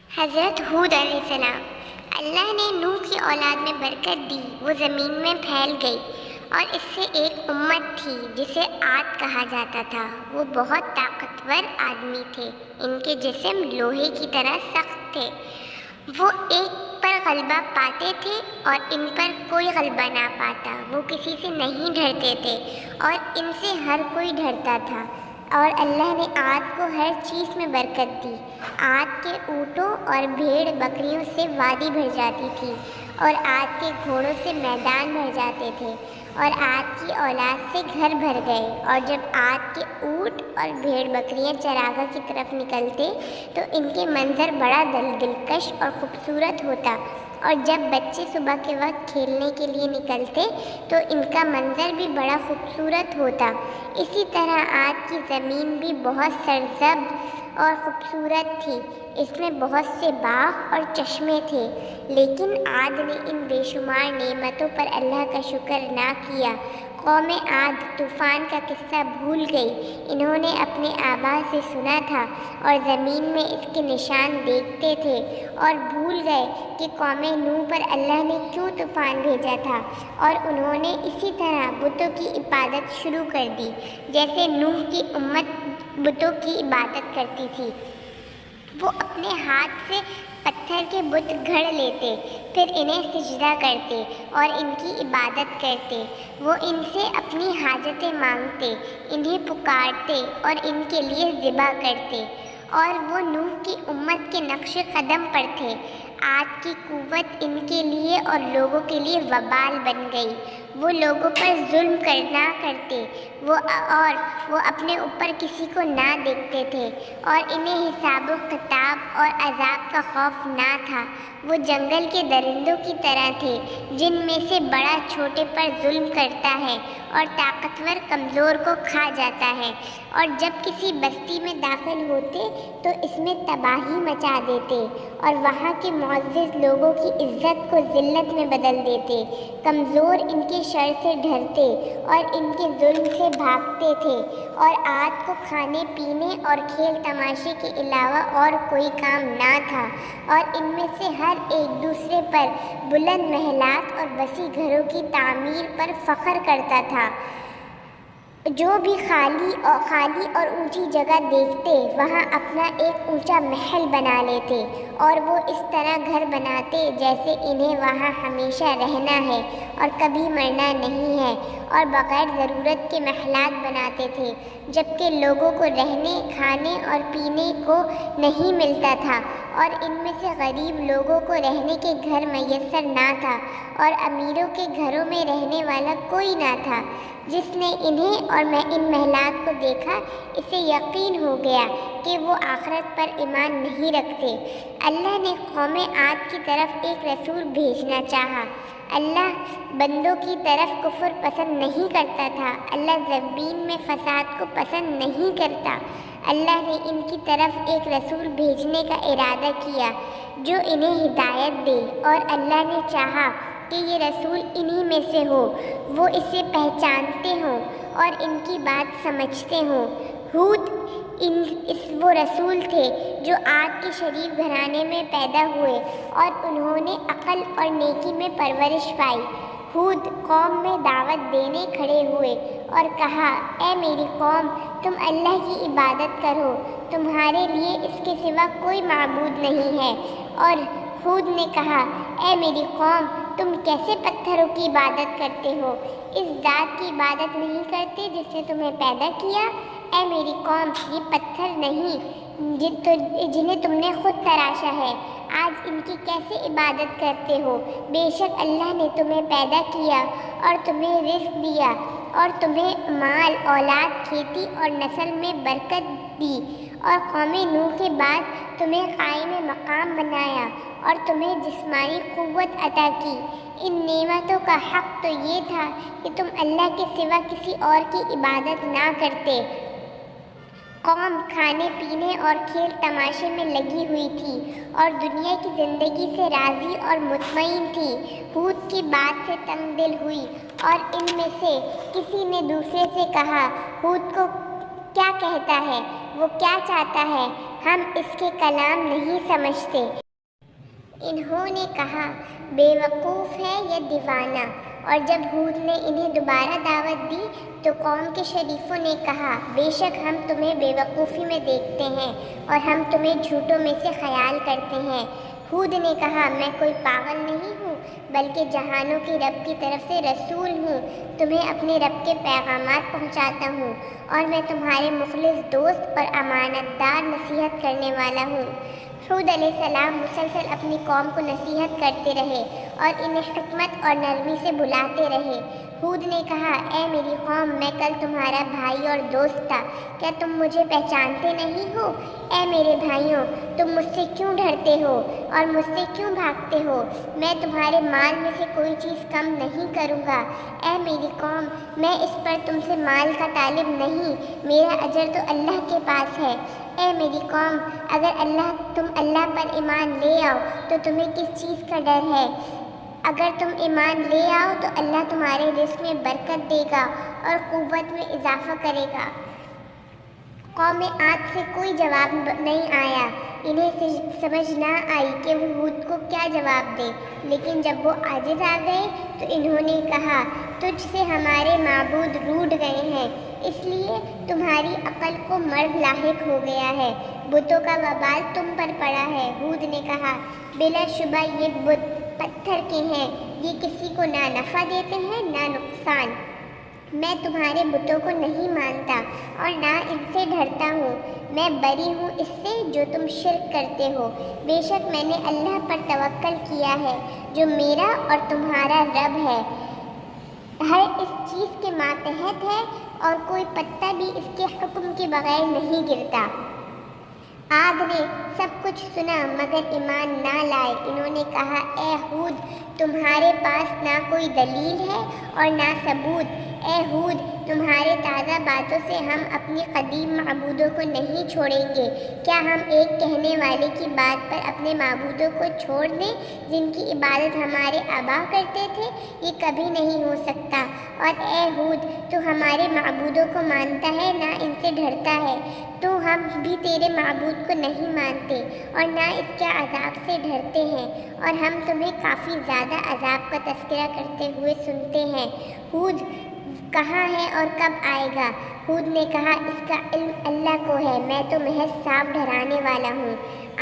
حضرت ہود علیہ السلام۔ اللہ نے نوح کی اولاد میں برکت دی، وہ زمین میں پھیل گئی، اور اس سے ایک امت تھی جسے عاد کہا جاتا تھا۔ وہ بہت طاقتور آدمی تھے، ان کے جسم لوہے کی طرح سخت تھے۔ وہ ایک پر غلبہ پاتے تھے اور ان پر کوئی غلبہ نہ پاتا۔ وہ کسی سے نہیں ڈرتے تھے اور ان سے ہر کوئی ڈرتا تھا۔ اور اللہ نے عاد کو ہر چیز میں برکت دی۔ عاد کے اونٹوں اور بھیڑ بکریوں سے وادی بھر جاتی تھی، اور عاد کے گھوڑوں سے میدان بھر جاتے تھے، اور عاد کی اولاد سے گھر بھر گئے۔ اور جب عاد کے اونٹ اور بھیڑ بکریاں چراگاہ کی طرف نکلتے تو ان کے منظر بڑا دلکش اور خوبصورت ہوتا، اور جب بچے صبح کے وقت کھیلنے کے لیے نکلتے تو ان کا منظر بھی بڑا خوبصورت ہوتا۔ اسی طرح عاد کی زمین بھی بہت سرسبز اور خوبصورت تھی، اس میں بہت سے باغ اور چشمے تھے۔ لیکن عاد نے ان بے شمار نعمتوں پر اللہ کا شکر نہ کیا۔ قوم عاد طوفان کا قصہ بھول گئی۔ انہوں نے اپنے آبا سے سنا تھا اور زمین میں اس کے نشان دیکھتے تھے، اور بھول گئے کہ قوم نوح پر اللہ نے کیوں طوفان بھیجا تھا، اور انہوں نے اسی طرح بتوں کی عبادت شروع کر دی جیسے نوح کی امت بتوں کی عبادت کرتی تھی۔ وہ اپنے ہاتھ سے پتھر کے بت گھڑ لیتے، پھر انہیں سجدہ کرتے اور ان کی عبادت کرتے۔ وہ ان سے اپنی حاجتیں مانگتے، انہیں پکارتے اور ان کے لیے ذبح کرتے، اور وہ نوح کی امت کے نقش قدم پر تھے۔ عاد کی قوت ان کے لیے اور لوگوں کے لیے وبال بن گئی۔ وہ لوگوں پر ظلم نہ کرتے، اور وہ اپنے اوپر کسی کو نہ دیکھتے تھے، اور انہیں حساب و کتاب اور عذاب کا خوف نہ تھا۔ وہ جنگل کے درندوں کی طرح تھے، جن میں سے بڑا چھوٹے پر ظلم کرتا ہے اور طاقتور کمزور کو کھا جاتا ہے، اور جب کسی بستی میں داخل ہوتے تو اس میں تباہی مچا دیتے، اور وہاں کے معزز لوگوں کی عزت کو ذلت میں بدل دیتے۔ کمزور ان کے شر سے ڈرتے اور ان کے ظلم سے بھاگتے تھے، اور عاد کو کھانے پینے اور کھیل تماشے کے علاوہ اور کوئی کام نہ تھا، اور ان میں سے ہر ایک دوسرے پر بلند محلات اور وسیع گھروں کی تعمیر پر فخر کرتا تھا۔ جو بھی خالی اور اونچی جگہ دیکھتے وہاں اپنا ایک اونچا محل بنا لیتے، اور وہ اس طرح گھر بناتے جیسے انہیں وہاں ہمیشہ رہنا ہے اور کبھی مرنا نہیں ہے، اور بغیر ضرورت کے محلات بناتے تھے، جبکہ لوگوں کو رہنے، کھانے اور پینے کو نہیں ملتا تھا، اور ان میں سے غریب لوگوں کو رہنے کے گھر میسر نہ تھا، اور امیروں کے گھروں میں رہنے والا کوئی نہ تھا۔ جس نے انہیں اور ان محلات کو دیکھا، اسے یقین ہو گیا کہ وہ آخرت پر ایمان نہیں رکھتے۔ اللہ نے قوم عاد کی طرف ایک رسول بھیجنا چاہا۔ اللہ بندوں کی طرف کفر پسند نہیں کرتا تھا۔ اللہ زمین میں فساد کو پسند نہیں کرتا۔ اللہ نے ان کی طرف ایک رسول بھیجنے کا ارادہ کیا جو انہیں ہدایت دے، اور اللہ نے چاہا کہ یہ رسول انہی میں سے ہو، وہ اسے پہچانتے ہوں اور ان کی بات سمجھتے ہوں۔ ہود وہ رسول تھے جو عاد کے شریف گھرانے میں پیدا ہوئے، اور انہوں نے عقل اور نیکی میں پرورش پائی۔ ہود قوم میں دعوت دینے کھڑے ہوئے اور کہا، اے میری قوم، تم اللہ کی عبادت کرو، تمہارے لیے اس کے سوا کوئی معبود نہیں ہے۔ اور ہود نے کہا، اے میری قوم، تم کیسے پتھروں کی عبادت کرتے ہو، اس ذات کی عبادت نہیں کرتے جس نے تمہیں پیدا کیا۔ اے میری قوم، یہ پتھر نہیں جنہیں تم نے خود تراشا ہے، آج ان کی کیسے عبادت کرتے ہو؟ بے شک اللہ نے تمہیں پیدا کیا اور تمہیں رزق دیا، اور تمہیں مال، اولاد، کھیتی اور نسل میں برکت دی، اور قوم نوح کے بعد تمہیں قائم مقام بنایا اور تمہیں جسمانی قوت عطا کی۔ ان نعمتوں کا حق تو یہ تھا کہ تم اللہ کے سوا کسی اور کی عبادت نہ کرتے۔ قوم کھانے پینے اور کھیل تماشے میں لگی ہوئی تھی اور دنیا کی زندگی سے راضی اور مطمئن تھی۔ ہود کی بات سے تنگ دل ہوئی اور ان میں سے کسی نے دوسرے سے کہا، ہود کو کیا کہتا ہے، وہ کیا چاہتا ہے، ہم اس کے کلام نہیں سمجھتے۔ انہوں نے کہا، بے وقوف ہے یا دیوانہ۔ اور جب ہود نے انہیں دوبارہ دعوت دی تو قوم کے شریفوں نے کہا، بے شک ہم تمہیں بے وقوفی میں دیکھتے ہیں اور ہم تمہیں جھوٹوں میں سے خیال کرتے ہیں۔ ہود نے کہا، میں کوئی پاگل نہیں ہوں بلکہ جہانوں کے رب کی طرف سے رسول ہوں، تمہیں اپنے رب کے پیغامات پہنچاتا ہوں اور میں تمہارے مخلص دوست اور امانت دار نصیحت کرنے والا ہوں۔ ہود علیہ السلام مسلسل اپنی قوم کو نصیحت کرتے رہے اور انہیں حکمت اور نرمی سے بلاتے رہے۔ ہود نے کہا، اے میری قوم، میں کل تمہارا بھائی اور دوست تھا، کیا تم مجھے پہچانتے نہیں ہو؟ اے میرے بھائیوں، تم مجھ سے کیوں ڈرتے ہو اور مجھ سے کیوں بھاگتے ہو؟ میں تمہارے مال میں سے کوئی چیز کم نہیں کروں گا۔ اے میری قوم، میں اس پر تم سے مال کا طالب نہیں، میرا اجر تو اللہ کے پاس ہے۔ اے میری قوم، اگر تم اللہ پر ایمان لے آؤ تو تمہیں کس چیز کا ڈر ہے؟ اگر تم ایمان لے آؤ تو اللہ تمہارے رزق میں برکت دے گا اور قوت میں اضافہ کرے گا۔ قوم عاد سے کوئی جواب نہیں آیا، انہیں سمجھ نہ آئی کہ وہ ہود کو کیا جواب دے، لیکن جب وہ عاجز آ گئے تو انہوں نے کہا، تجھ سے ہمارے معبود روٹھ گئے ہیں، اس لیے تمہاری عقل کو مرض لاحق ہو گیا ہے، بتوں کا وبال تم پر پڑا ہے۔ ہود نے کہا، بلا شبہ یہ بت پتھر کے ہیں، یہ کسی کو نہ نفع دیتے ہیں نہ نقصان۔ میں تمہارے بتوں کو نہیں مانتا اور نہ ان سے ڈرتا ہوں، میں بری ہوں اس سے جو تم شرک کرتے ہو۔ بے شک میں نے اللہ پر توکل کیا ہے جو میرا اور تمہارا رب ہے، ہر اس چیز کے ماتحت ہے اور کوئی پتا بھی اس کے حکم کے بغیر نہیں گرتا۔ عاد نے سب کچھ سنا مگر ایمان نہ لائے۔ انہوں نے کہا، اے ہود، تمہارے پاس نہ کوئی دلیل ہے اور نہ ثبوت۔ اے ہود، تمہارے تازہ باتوں سے ہم اپنی قدیم معبودوں کو نہیں چھوڑیں گے۔ کیا ہم ایک کہنے والے کی بات پر اپنے معبودوں کو چھوڑ دیں جن کی عبادت ہمارے آبا کرتے تھے؟ یہ کبھی نہیں ہو سکتا۔ اور اے ہود، تو ہمارے معبودوں کو مانتا ہے نہ ان سے ڈرتا ہے، تو ہم بھی تیرے معبود کو نہیں مانتے اور نہ اس کے عذاب سے ڈرتے ہیں، اور ہم تمہیں کافی زیادہ عذاب کا تذکرہ کرتے ہوئے سنتے ہیں۔ ہود کہاں ہے اور کب آئے گا؟ ہود نے کہا، اس کا علم اللہ کو ہے، میں تو محض صاف ڈرانے والا ہوں۔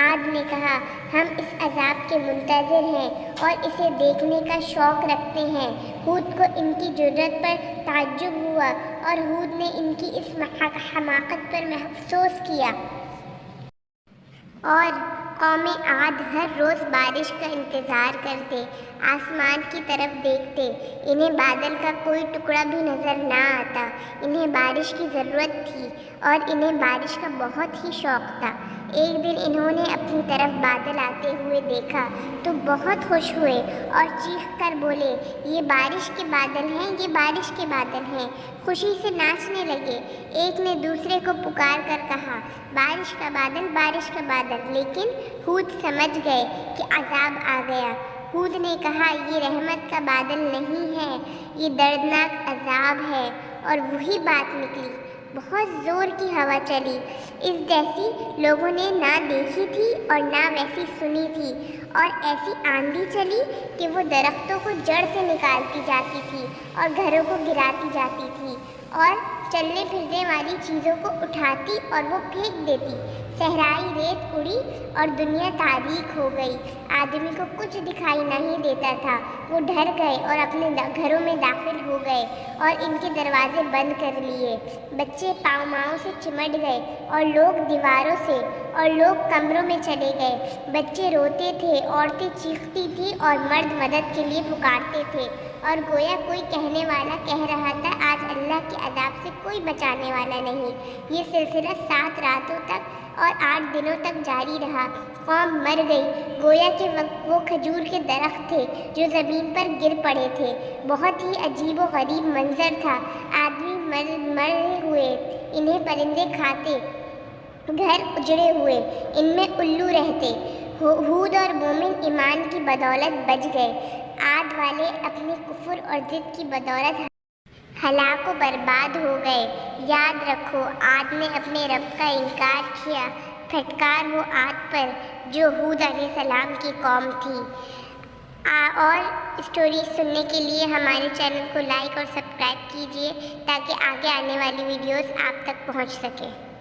عاد نے کہا، ہم اس عذاب کے منتظر ہیں اور اسے دیکھنے کا شوق رکھتے ہیں۔ ہود کو ان کی جرأت پر تعجب ہوا اور ہود نے ان کی اس حماقت پر افسوس کیا۔ اور قوم عاد ہر روز بارش کا انتظار کرتے، آسمان کی طرف دیکھتے، انہیں بادل کا کوئی ٹکڑا بھی نظر نہ آتا۔ انہیں بارش کی ضرورت تھی اور انہیں بارش کا بہت ہی شوق تھا۔ ایک دن انہوں نے اپنی طرف بادل آتے ہوئے دیکھا تو بہت خوش ہوئے اور چیخ کر بولے، یہ بارش کے بادل ہیں، یہ بارش کے بادل ہیں، خوشی سے ناچنے لگے۔ ایک نے دوسرے کو پکار کر کہا، بارش کا بادل، بارش کا بادل، لیکن ہود سمجھ گئے کہ عذاب آ گیا۔ ہود نے کہا، یہ رحمت کا بادل نہیں ہے، یہ دردناک عذاب ہے، اور وہی بات نکلی۔ بہت زور کی ہوا چلی، اس جیسی لوگوں نے نہ دیکھی تھی اور نہ ویسی سنی تھی، اور ایسی آندھی چلی کہ وہ درختوں کو جڑ سے نکالتی جاتی تھی اور گھروں کو گراتی جاتی تھی اور چلنے پھرنے والی چیزوں کو اٹھاتی اور وہ پھینک دیتی۔ صحرائی ریت اڑی اور دنیا تاریک ہو گئی، آدمی کو کچھ دکھائی نہیں دیتا تھا۔ وہ ڈر گئے اور اپنے گھروں میں داخل ہو گئے اور ان کے دروازے بند کر لیے۔ بچے پاؤں سے چمٹ گئے اور لوگ دیواروں سے، اور لوگ کمروں میں چلے گئے۔ بچے روتے تھے، عورتیں چیختی تھیں اور مرد مدد کے لیے پکارتے تھے، اور گویا کوئی کہنے والا کہہ رہا تھا، آج اللہ کے عذاب سے کوئی بچانے والا نہیں۔ یہ سلسلہ 7 راتوں تک اور 8 دنوں تک جاری رہا۔ قوم مر گئی، گویا کہ وہ کھجور کے درخت تھے جو زمین پر گر پڑے تھے۔ بہت ہی عجیب و غریب منظر تھا، آدمی مرے ہوئے، انہیں پرندے کھاتے، گھر اجڑے ہوئے، ان میں الو رہتے۔ ہود اور مومن ایمان کی بدولت بچ گئے، عاد والے اپنے کفر اور ضد کی بدولت ہلاک و برباد ہو گئے۔ یاد رکھو، عاد نے اپنے رب کا انکار کیا، پھٹکار ہو عاد پر جو ہود علیہ السلام کی قوم تھی۔ اور اسٹوریز سننے کے لیے ہمارے چینل کو لائک اور سبسکرائب کیجیے تاکہ آگے آنے والی ویڈیوز آپ تک پہنچ سکے۔